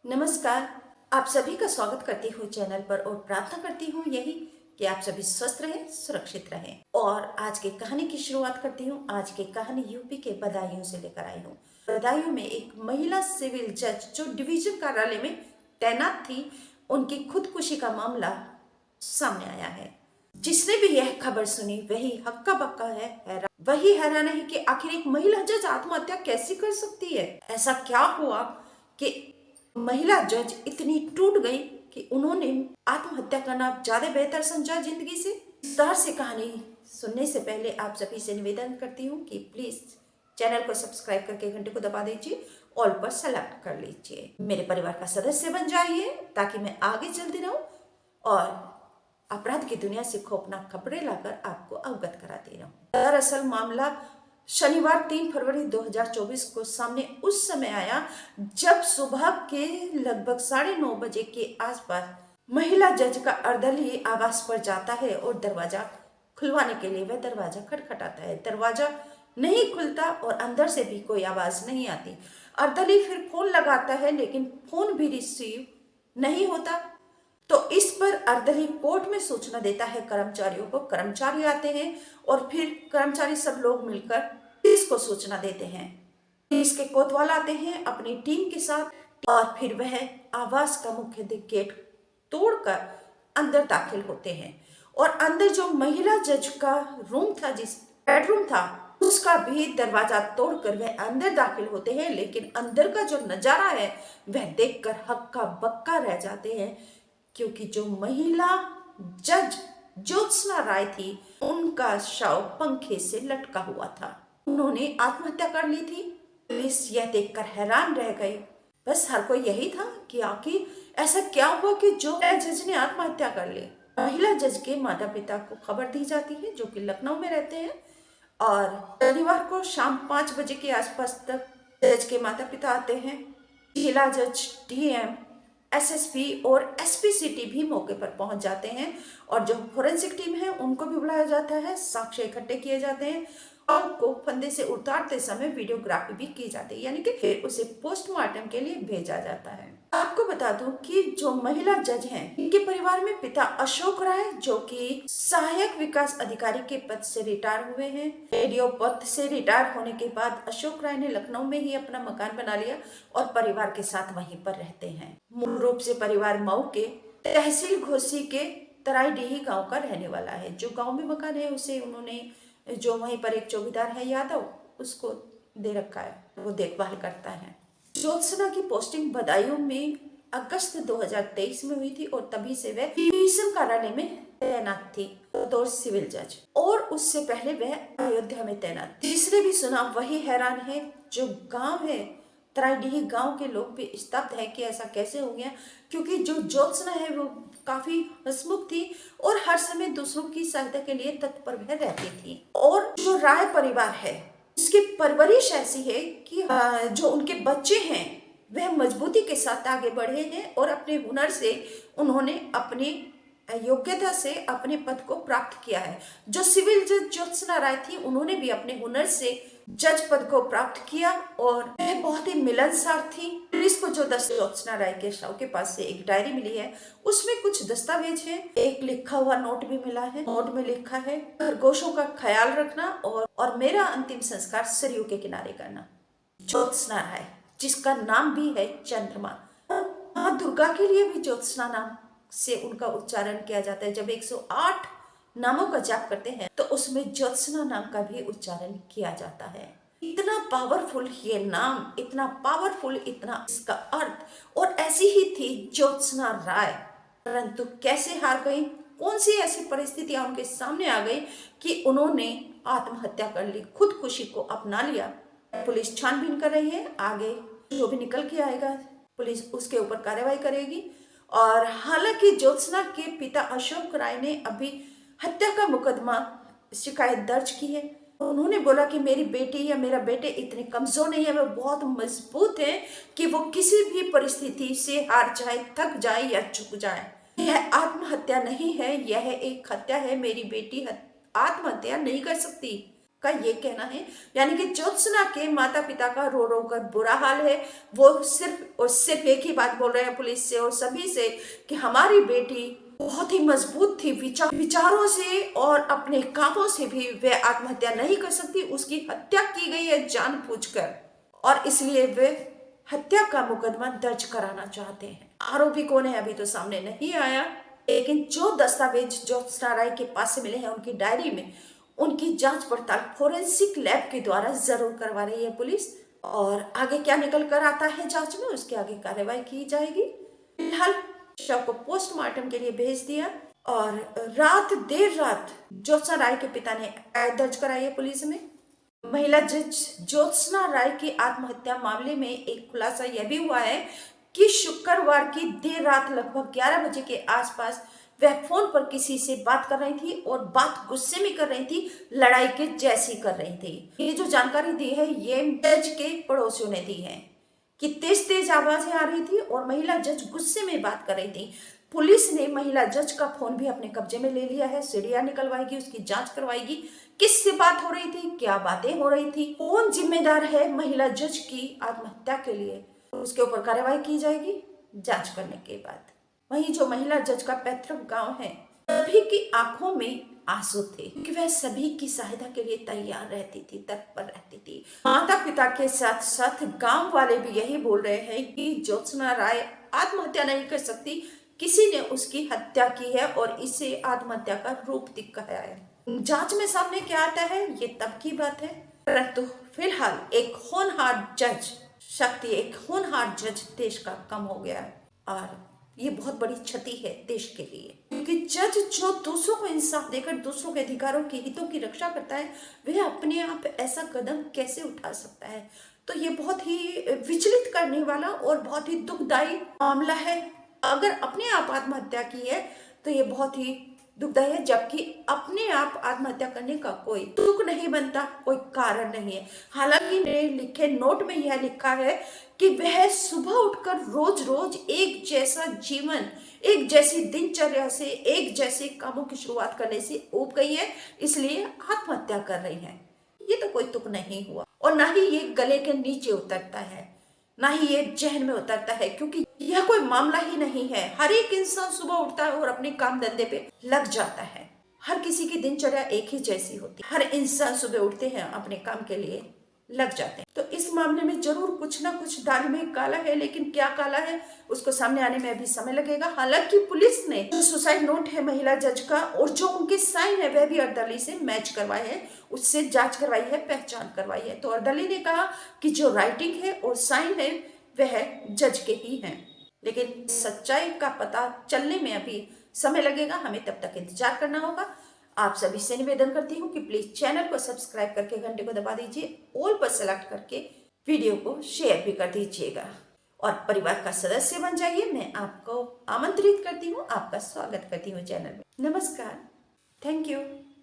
नमस्कार। आप सभी का स्वागत करती हूँ चैनल पर और प्रार्थना करती हूँ यही कि आप सभी स्वस्थ रहें, सुरक्षित रहें। और आज की कहानी की शुरुआत करती हूँ। आज की कहानी यूपी के बदायूं से लेकर आई हूँ। बदायूं में एक महिला सिविल जज जो डिवीजन कार्यालय में तैनात थी, उनकी खुदकुशी का मामला सामने आया है। जिसने भी यह खबर सुनी वही हक्का बक्का है, वही हैरान है कि आखिर एक महिला जज आत्महत्या कैसे कर सकती है। ऐसा क्या हुआ कि महिला जज इतनी टूट गई कि उन्होंने आत्महत्या करना ज्यादा बेहतर समझा जिंदगी से। विस्तार से कहानी सुनने से पहले आप सभी से निवेदन करती हूँ कि प्लीज चैनल को सब्सक्राइब करके घंटे को दबा दीजिए, ऑल पर सेलेक्ट कर लीजिए, मेरे परिवार का सदस्य बन जाइए ताकि मैं आगे चलती रहूं और अपराध की दुनिया से खौफनाक खबरें लाकर आपको अवगत कराती रहूं। दरअसल मामला शनिवार 3 फरवरी 2024 को सामने उस समय आया जब सुबह के लगभग 9:30 बजे के आसपास महिला जज का अर्दली आवास पर जाता है और दरवाजा खुलवाने के लिए वह दरवाजा खटखटाता है। दरवाजा नहीं खुलता और अंदर से भी कोई आवाज नहीं आती। अर्दली फिर फोन लगाता है लेकिन फोन भी रिसीव नहीं होता। तो इस पर अर्दली कोर्ट में सूचना देता है कर्मचारियों को। कर्मचारी आते हैं और फिर कर्मचारी सब लोग मिलकर पुलिस को सूचना देते हैं। पुलिस के कोतवाल आते हैं अपनी टीम के साथ और फिर वह आवास का मुख्य गेट तोड़कर अंदर दाखिल होते हैं और अंदर जो महिला जज का रूम था, जिस बेडरूम था, उसका भी दरवाजा तोड़कर वह अंदर दाखिल होते हैं। लेकिन अंदर का जो नजारा है वह देखकर हक्का बक्का रह जाते हैं, क्योंकि जो महिला जज ज्योत्सना राय थी उनका शव पंखे से लटका हुआ था। उन्होंने आत्महत्या कर ली थी। पुलिस यह देखकर हैरान रह गई। बस हर कोई यही था कि आखिर ऐसा क्या हुआ कि जो जज ने आत्महत्या कर ली। महिला जज के माता पिता को खबर दी जाती है जो कि लखनऊ में रहते हैं और शनिवार को शाम 5 बजे के आसपास तक जज के माता पिता आते हैं। जिला जज, डीएम, एसएसपी और एसपी सिटी भी मौके पर पहुंच जाते हैं और जो फोरेंसिक टीम है उनको भी बुलाया जाता है। साक्ष्य इकट्ठे किए जाते हैं और को फंदे से उतारते समय वीडियोग्राफी भी की जाती है, यानी कि फिर उसे पोस्टमार्टम के लिए भेजा जाता है। आपको बता दूं कि जो महिला जज हैं, इनके परिवार में पिता अशोक राय जो कि सहायक विकास अधिकारी के पद से रिटायर हुए हैं। रेडियो पद से रिटायर होने के बाद अशोक राय ने लखनऊ में ही अपना मकान बना लिया और परिवार के साथ वहीं पर रहते हैं। मूल रूप से परिवार मऊ के तहसील घोसी के तराईडीही गांव का रहने वाला है। जो गांव में मकान है उसे उन्होंने, जो वहीं पर एक चौकीदार है यादव, उसको दे रखा है, वो देखभाल करता है। ज्योत्सना की पोस्टिंग बदायूं में अगस्त 2023 में हुई थी और तभी से वह डिवीजन कार्यालय में तैनात थी बतौर सिविल जज, और उससे पहले वह अयोध्या में तैनात थी। जिसने भी सुना वही हैरान है। जो गांव है तराईडीही गांव के लोग भी स्तब्ध है कि ऐसा कैसे हो गया, क्योंकि जो ज्योत्सना है वो काफी हंसमुख थी और हर समय दूसरों की सहायता के लिए तत्पर वह रहती थी। और जो राय परिवार है उसकी परवरिश ऐसी है कि जो उनके बच्चे हैं वह मजबूती के साथ आगे बढ़े हैं और अपने हुनर से उन्होंने अपनी योग्यता से अपने पद को प्राप्त किया है। जो सिविल जज ज्योत्सना राय थी उन्होंने भी अपने हुनर से जज पद को प्राप्त किया और वह बहुत ही मिलनसार थी। पुलिस को जो ज्योत्सना राय के शव के पास से एक डायरी मिली है उसमें कुछ दस्तावेज है, एक लिखा हुआ नोट भी मिला है। नोट में लिखा है खरगोशों का ख्याल रखना और मेरा अंतिम संस्कार सरयू के किनारे करना। ज्योत्सना राय जिसका नाम भी है चंद्रमा, माँ दुर्गा के लिए भी ज्योत्सना नाम से उनका उच्चारण किया जाता है। जब 108 नामों का जाप करते हैं तो उसमें ज्योत्सना नाम का भी उच्चारण किया जाता है। इतना पावरफुल ये नाम, इतना पावरफुल, इतना इसका अर्थ, और ऐसी ही थी ज्योत्सना राय। परंतु कैसे हार गई, कौन सी ऐसी परिस्थितियां उनके सामने आ गई कि उन्होंने आत्महत्या कर ली, खुदकुशी को अपना लिया। पुलिस छानबीन कर रही है, आगे जो भी निकल के आएगा पुलिस उसके ऊपर कार्रवाई करेगी। और हालांकि ज्योत्सना के पिता अशोक राय ने अभी हत्या का मुकदमा शिकायत दर्ज की है। उन्होंने बोला कि मेरी बेटी या मेरा बेटे इतने कमजोर नहीं है, वे बहुत मजबूत हैं कि वो किसी भी परिस्थिति से हार जाए, थक जाए या झुक जाए। यह आत्महत्या नहीं है, यह एक हत्या है। मेरी बेटी आत्महत्या नहीं कर सकती। का ये कहना है, यानी कि ज्योत्सना के माता पिता का रो रो कर बुरा हाल है। वो सिर्फ और सिर्फ एक ही बात बोल रहे हैं पुलिस से और सभी से कि हमारी बेटी बहुत ही मजबूत थी विचारों से और अपने कामों से भी वे आत्महत्या नहीं कर सकती, उसकी हत्या की गई है जानबूझकर और इसलिए वे हत्या का मुकदमा दर्ज कराना चाहते हैं। आरोपी कौन है अभी तो सामने नहीं आया, लेकिन जो दस्तावेज ज्योत्सना राय के पास से मिले हैं उनकी डायरी में, उनकी जांच पड़ताल फोरेंसिक लैब के द्वारा जरूर करवा रही है पुलिस और आगे क्या निकल कर आता है जांच में उसके आगे कार्रवाई की जाएगी। फिलहाल शव को पोस्टमार्टम के लिए भेज दिया और देर रात ज्योत्सना राय के पिता ने एफ दर्ज कराई है पुलिस में। महिला जज ज्योत्सना राय की आत्महत्या मामले में एक खुलासा यह भी हुआ है कि शुक्रवार की देर रात लगभग 11 बजे के आसपास वह फोन पर किसी से बात कर रही थी और बात गुस्से में कर रही थी, लड़ाई के जैसी कर रही थी। ये जो जानकारी दी है ये जज के पड़ोसियों ने दी है कि तेज तेज आवाजें आ रही थी और महिला जज गुस्से में बात कर रही थी। पुलिस ने महिला जज का फोन भी अपने कब्जे में ले लिया है, सीढ़ियां निकलवाएगी, उसकी जांच करवाएगी, किससे बात हो रही थी, क्या बातें हो रही थी, कौन जिम्मेदार है महिला जज की आत्महत्या के लिए, उसके ऊपर कार्रवाई की जाएगी जांच करने के बाद। वहीं जो महिला जज का पैतृक गांव है, सभी की आंखों में आंसू थे क्योंकि वह सभी की सहायता के लिए तैयार रहती थी, तत्पर रहती थी। माता पिता के साथ साथ गांव वाले भी यही बोल रहे हैं कि ज्योत्सना राय आत्महत्या नहीं कर सकती, किसी ने उसकी हत्या की है और इसे आत्महत्या का रूप दिखाया है। जांच में सामने क्या आता है ये तब की बात है, परंतु फिलहाल एक होनहार जज देश का कम हो गया है और ये बहुत बड़ी क्षति है देश के लिए, क्योंकि जज जो दूसरों को इंसाफ देकर दूसरों के अधिकारों के हितों की रक्षा करता है वह अपने आप ऐसा कदम कैसे उठा सकता है। तो ये बहुत ही विचलित करने वाला और बहुत ही दुखदायी मामला है। अगर अपने आप आत्महत्या की है तो ये बहुत ही दुखदायी है, जबकि अपने आप आत्महत्या करने का कोई तुक नहीं बनता, कोई कारण नहीं है। हालांकि मेरे लिखे नोट में यह लिखा है कि वह सुबह उठकर रोज रोज एक जैसा जीवन, एक जैसी दिनचर्या से, एक जैसे कामों की शुरुआत करने से ऊब गई है, इसलिए आत्महत्या कर रही है। ये तो कोई तुक नहीं हुआ और ना ही ये गले के नीचे उतरता है, ना ही ये जहन में उतरता है, क्योंकि यह कोई मामला ही नहीं है। हर एक इंसान सुबह उठता है और अपने काम धंधे पे लग जाता है। हर किसी की दिनचर्या एक ही जैसी होती है, हर इंसान सुबह उठते हैं अपने काम के लिए लग जाते हैं। तो इस मामले में जरूर कुछ ना कुछ दाल में काला है, लेकिन क्या काला है उसको सामने आने में अभी समय लगेगा। हालांकि पुलिस ने जो सुसाइड नोट है महिला जज का और जो उनके साइन है वह भी अर्दली से मैच करवाए है, उससे जांच करवाई है, पहचान करवाई है। तो अर्दली ने कहा कि जो राइटिंग है और साइन है वह जज के ही हैं, लेकिन सच्चाई का पता चलने में अभी समय लगेगा, हमें तब तक इंतजार करना होगा। आप सभी से निवेदन करती हूँ कि प्लीज चैनल को सब्सक्राइब करके घंटे को दबा दीजिए, ऑल पर सेलेक्ट करके वीडियो को शेयर भी कर दीजिएगा और परिवार का सदस्य बन जाइए। मैं आपको आमंत्रित करती हूँ, आपका स्वागत करती हूँ चैनल में। नमस्कार, थैंक यू।